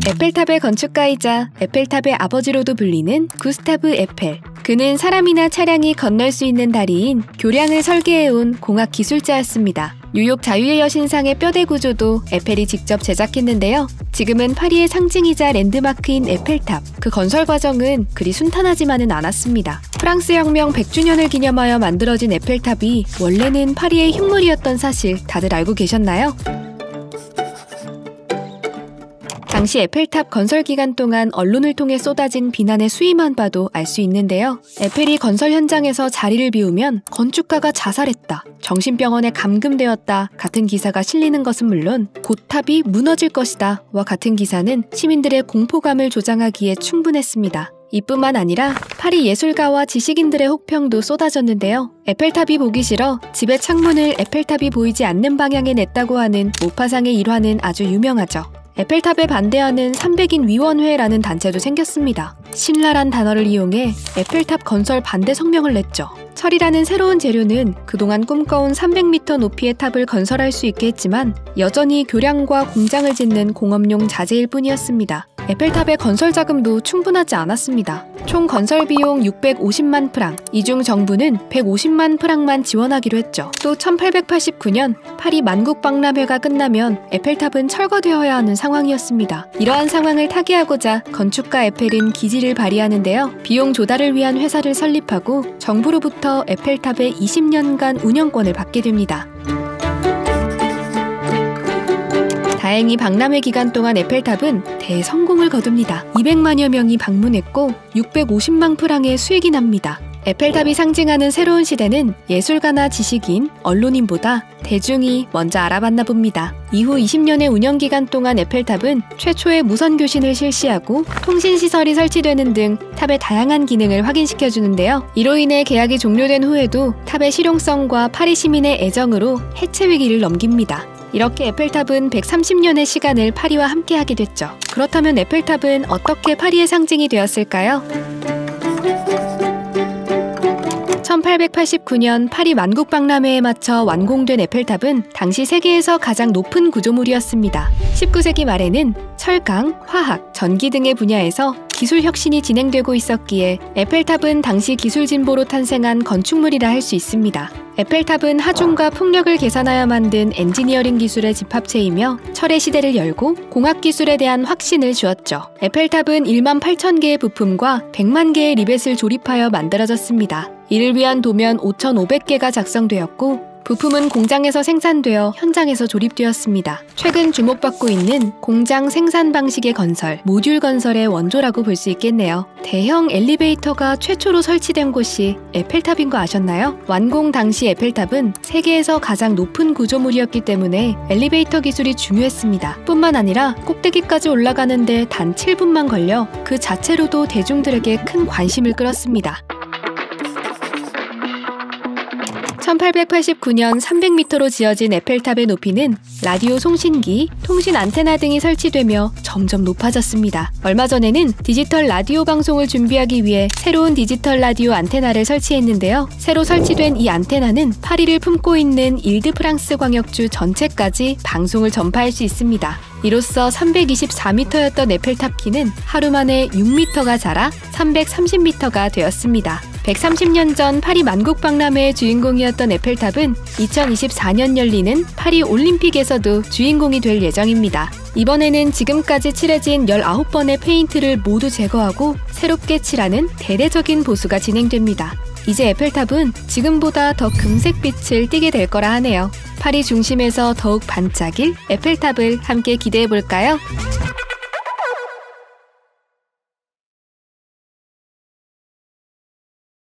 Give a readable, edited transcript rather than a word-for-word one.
에펠탑의 건축가이자 에펠탑의 아버지로도 불리는 구스타브 에펠. 그는 사람이나 차량이 건널 수 있는 다리인 교량을 설계해온 공학 기술자였습니다. 뉴욕 자유의 여신상의 뼈대 구조도 에펠이 직접 제작했는데요. 지금은 파리의 상징이자 랜드마크인 에펠탑. 그 건설 과정은 그리 순탄하지만은 않았습니다. 프랑스 혁명 100주년을 기념하여 만들어진 에펠탑이 원래는 파리의 흉물이었던 사실 다들 알고 계셨나요? 당시 에펠탑 건설 기간 동안 언론을 통해 쏟아진 비난의 수위만 봐도 알 수 있는데요. 에펠이 건설 현장에서 자리를 비우면 건축가가 자살했다, 정신병원에 감금되었다 같은 기사가 실리는 것은 물론 곧 탑이 무너질 것이다 와 같은 기사는 시민들의 공포감을 조장하기에 충분했습니다. 이뿐만 아니라 파리 예술가와 지식인들의 혹평도 쏟아졌는데요. 에펠탑이 보기 싫어 집의 창문을 에펠탑이 보이지 않는 방향에 냈다고 하는 모파상의 일화는 아주 유명하죠. 에펠탑에 반대하는 300인 위원회라는 단체도 생겼습니다. 신라란 단어를 이용해 에펠탑 건설 반대 성명을 냈죠. 철이라는 새로운 재료는 그동안 꿈꿔온 300m 높이의 탑을 건설할 수 있게 했지만 여전히 교량과 공장을 짓는 공업용 자재일 뿐이었습니다. 에펠탑의 건설 자금도 충분하지 않았습니다. 총 건설 비용 650만 프랑, 이 중 정부는 150만 프랑만 지원하기로 했죠. 또 1889년 파리 만국박람회가 끝나면 에펠탑은 철거되어야 하는 상황이었습니다. 이러한 상황을 타개하고자 건축가 에펠은 기지를 발휘하는데요. 비용 조달을 위한 회사를 설립하고 정부로부터 에펠탑의 20년간 운영권을 받게 됩니다. 다행히 박람회 기간 동안 에펠탑은 대성공을 거둡니다. 200만여 명이 방문했고 650만 프랑의 수익이 납니다. 에펠탑이 상징하는 새로운 시대는 예술가나 지식인, 언론인보다 대중이 먼저 알아봤나 봅니다. 이후 20년의 운영기간 동안 에펠탑은 최초의 무선 교신을 실시하고 통신시설이 설치되는 등 탑의 다양한 기능을 확인시켜주는데요. 이로 인해 계약이 종료된 후에도 탑의 실용성과 파리 시민의 애정으로 해체 위기를 넘깁니다. 이렇게 에펠탑은 130년의 시간을 파리와 함께하게 됐죠. 그렇다면 에펠탑은 어떻게 파리의 상징이 되었을까요? 1889년 파리 만국박람회에 맞춰 완공된 에펠탑은 당시 세계에서 가장 높은 구조물이었습니다. 19세기 말에는 철강, 화학, 전기 등의 분야에서 기술 혁신이 진행되고 있었기에 에펠탑은 당시 기술 진보로 탄생한 건축물이라 할 수 있습니다. 에펠탑은 하중과 풍력을 계산하여 만든 엔지니어링 기술의 집합체이며 철의 시대를 열고 공학 기술에 대한 확신을 주었죠. 에펠탑은 1만 8천 개의 부품과 100만 개의 리벳을 조립하여 만들어졌습니다. 이를 위한 도면 5,500개가 작성되었고 부품은 공장에서 생산되어 현장에서 조립되었습니다. 최근 주목받고 있는 공장 생산 방식의 건설, 모듈 건설의 원조라고 볼 수 있겠네요. 대형 엘리베이터가 최초로 설치된 곳이 에펠탑인 거 아셨나요? 완공 당시 에펠탑은 세계에서 가장 높은 구조물이었기 때문에 엘리베이터 기술이 중요했습니다. 뿐만 아니라 꼭대기까지 올라가는데 단 7분만 걸려 그 자체로도 대중들에게 큰 관심을 끌었습니다. 1889년 300m로 지어진 에펠탑의 높이는 라디오 송신기, 통신 안테나 등이 설치되며 점점 높아졌습니다. 얼마 전에는 디지털 라디오 방송을 준비하기 위해 새로운 디지털 라디오 안테나를 설치했는데요. 새로 설치된 이 안테나는 파리를 품고 있는 일드프랑스 광역주 전체까지 방송을 전파할 수 있습니다. 이로써 324m였던 에펠탑 키는 하루 만에 6m가 자라 330m가 되었습니다. 130년 전 파리 만국박람회의 주인공이었던 에펠탑은 2024년 열리는 파리 올림픽에서도 주인공이 될 예정입니다. 이번에는 지금까지 칠해진 19번의 페인트를 모두 제거하고 새롭게 칠하는 대대적인 보수가 진행됩니다. 이제 에펠탑은 지금보다 더 금색빛을 띠게 될 거라 하네요. 파리 중심에서 더욱 반짝일 에펠탑을 함께 기대해볼까요?